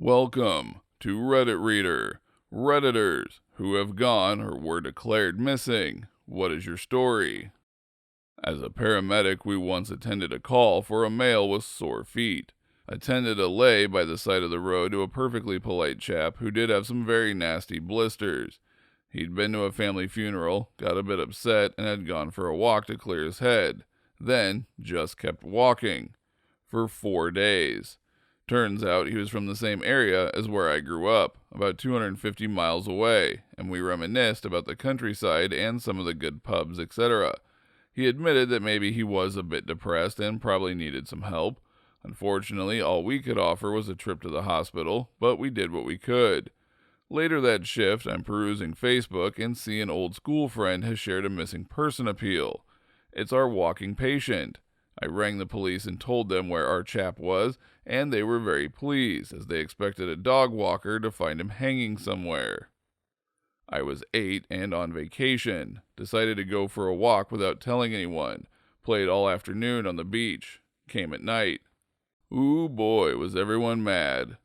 Welcome to Reddit Reader. Redditors who have gone or were declared missing. What is your story? As a paramedic, we once attended a call for a male with sore feet. Attended a lay by the side of the road to a perfectly polite chap who did have some very nasty blisters. He'd been to a family funeral, got a bit upset, and had gone for a walk to clear his head. Then just kept walking. For 4 days. Turns out he was from the same area as where I grew up, about 250 miles away, and we reminisced about the countryside and some of the good pubs, etc. He admitted that maybe he was a bit depressed and probably needed some help. Unfortunately, all we could offer was a trip to the hospital, but we did what we could. Later that shift, I'm perusing Facebook and see an old school friend has shared a missing person appeal. It's our walking patient. I rang the police and told them where our chap was, and they were very pleased, as they expected a dog walker to find him hanging somewhere. I was 8 and on vacation. Decided to go for a walk without telling anyone. Played all afternoon on the beach. Came at night. Ooh boy, was everyone mad.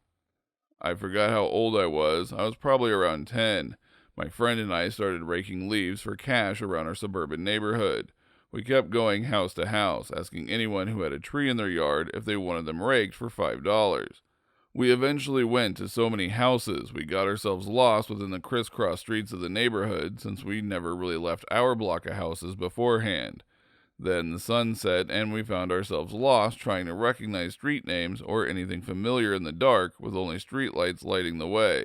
I forgot how old I was. I was probably around 10. My friend and I started raking leaves for cash around our suburban neighborhood. We kept going house to house, asking anyone who had a tree in their yard if they wanted them raked for $5. We eventually went to so many houses, we got ourselves lost within the crisscross streets of the neighborhood since we never really left our block of houses beforehand. Then the sun set and we found ourselves lost trying to recognize street names or anything familiar in the dark with only streetlights lighting the way.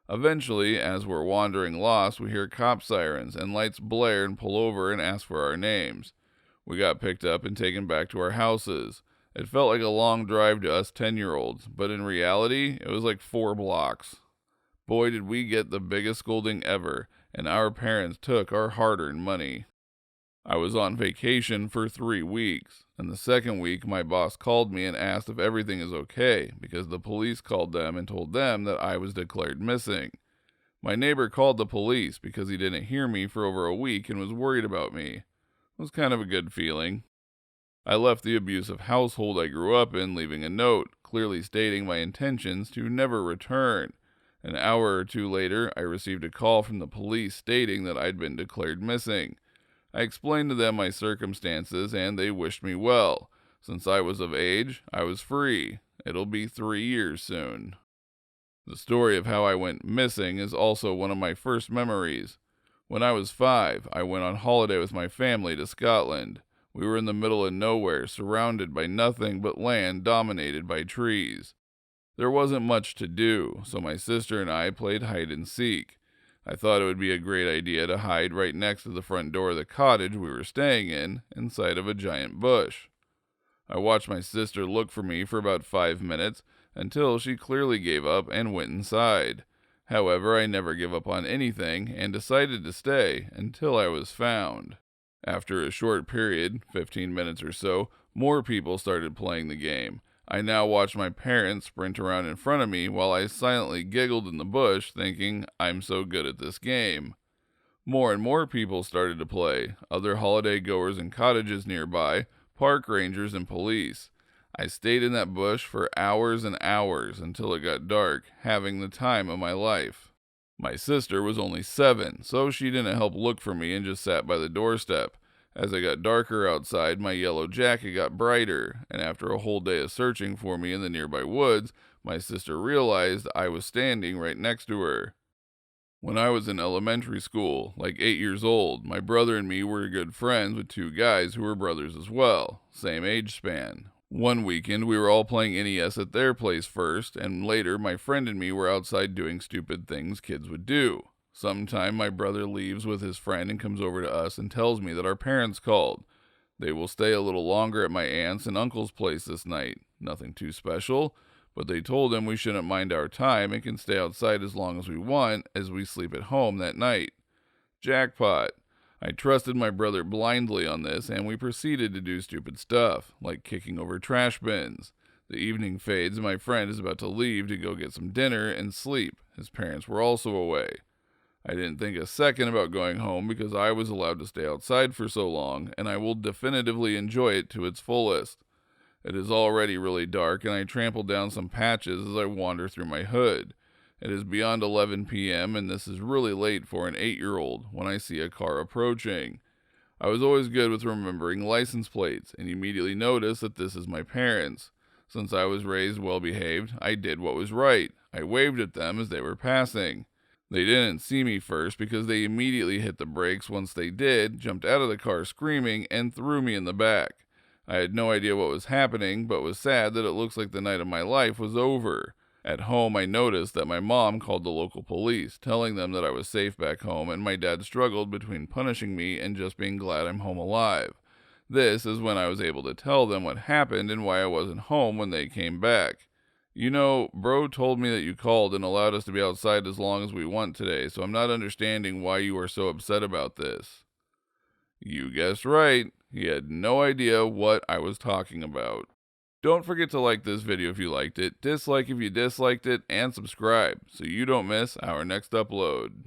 Eventually, as we're wandering lost, we hear cop sirens and lights blare and pull over and ask for our names. We got picked up and taken back to our houses. It felt like a long drive to us 10-year-olds, but in reality, it was like 4 blocks. Boy, did we get the biggest scolding ever, and our parents took our hard-earned money. I was on vacation for 3 weeks, and the second week my boss called me and asked if everything is okay, because the police called them and told them that I was declared missing. My neighbor called the police because he didn't hear me for over a week and was worried about me. It was kind of a good feeling. I left the abusive household I grew up in, leaving a note, clearly stating my intentions to never return. An hour or two later, I received a call from the police stating that I'd been declared missing. I explained to them my circumstances, and they wished me well. Since I was of age, I was free. It'll be 3 years soon. The story of how I went missing is also one of my first memories. When I was 5, I went on holiday with my family to Scotland. We were in the middle of nowhere, surrounded by nothing but land dominated by trees. There wasn't much to do, so my sister and I played hide and seek. I thought it would be a great idea to hide right next to the front door of the cottage we were staying in, inside of a giant bush. I watched my sister look for me for about 5 minutes, until she clearly gave up and went inside. However, I never give up on anything, and decided to stay until I was found. After a short period, 15 minutes or so, more people started playing the game. I now watched my parents sprint around in front of me while I silently giggled in the bush, thinking, I'm so good at this game. More and more people started to play, other holiday goers in cottages nearby, park rangers and police. I stayed in that bush for hours and hours until it got dark, having the time of my life. My sister was only 7, so she didn't help look for me and just sat by the doorstep. As it got darker outside, my yellow jacket got brighter, and after a whole day of searching for me in the nearby woods, my sister realized I was standing right next to her. When I was in elementary school, like 8 years old, my brother and me were good friends with 2 guys who were brothers as well, same age span. One weekend, we were all playing NES at their place first, and later my friend and me were outside doing stupid things kids would do. Sometime my brother leaves with his friend and comes over to us and tells me that our parents called. They will stay a little longer at my aunt's and uncle's place this night. Nothing too special, but they told him we shouldn't mind our time and can stay outside as long as we want, as we sleep at home that night. Jackpot. I trusted my brother blindly on this, and we proceeded to do stupid stuff, like kicking over trash bins. The evening fades and my friend is about to leave to go get some dinner and sleep. His parents were also away. I didn't think a second about going home because I was allowed to stay outside for so long, and I will definitively enjoy it to its fullest. It is already really dark, and I trample down some patches as I wander through my hood. It is beyond 11 p.m., and this is really late for an 8-year-old when I see a car approaching. I was always good with remembering license plates, and immediately notice that this is my parents. Since I was raised well behaved, I did what was right. I waved at them as they were passing. They didn't see me first because they immediately hit the brakes once they did, jumped out of the car screaming, and threw me in the back. I had no idea what was happening, but was sad that it looks like the night of my life was over. At home, I noticed that my mom called the local police, telling them that I was safe back home, and my dad struggled between punishing me and just being glad I'm home alive. This is when I was able to tell them what happened and why I wasn't home when they came back. You know, bro told me that you called and allowed us to be outside as long as we want today, so I'm not understanding why you are so upset about this. You guessed right. He had no idea what I was talking about. Don't forget to like this video if you liked it, dislike if you disliked it, and subscribe so you don't miss our next upload.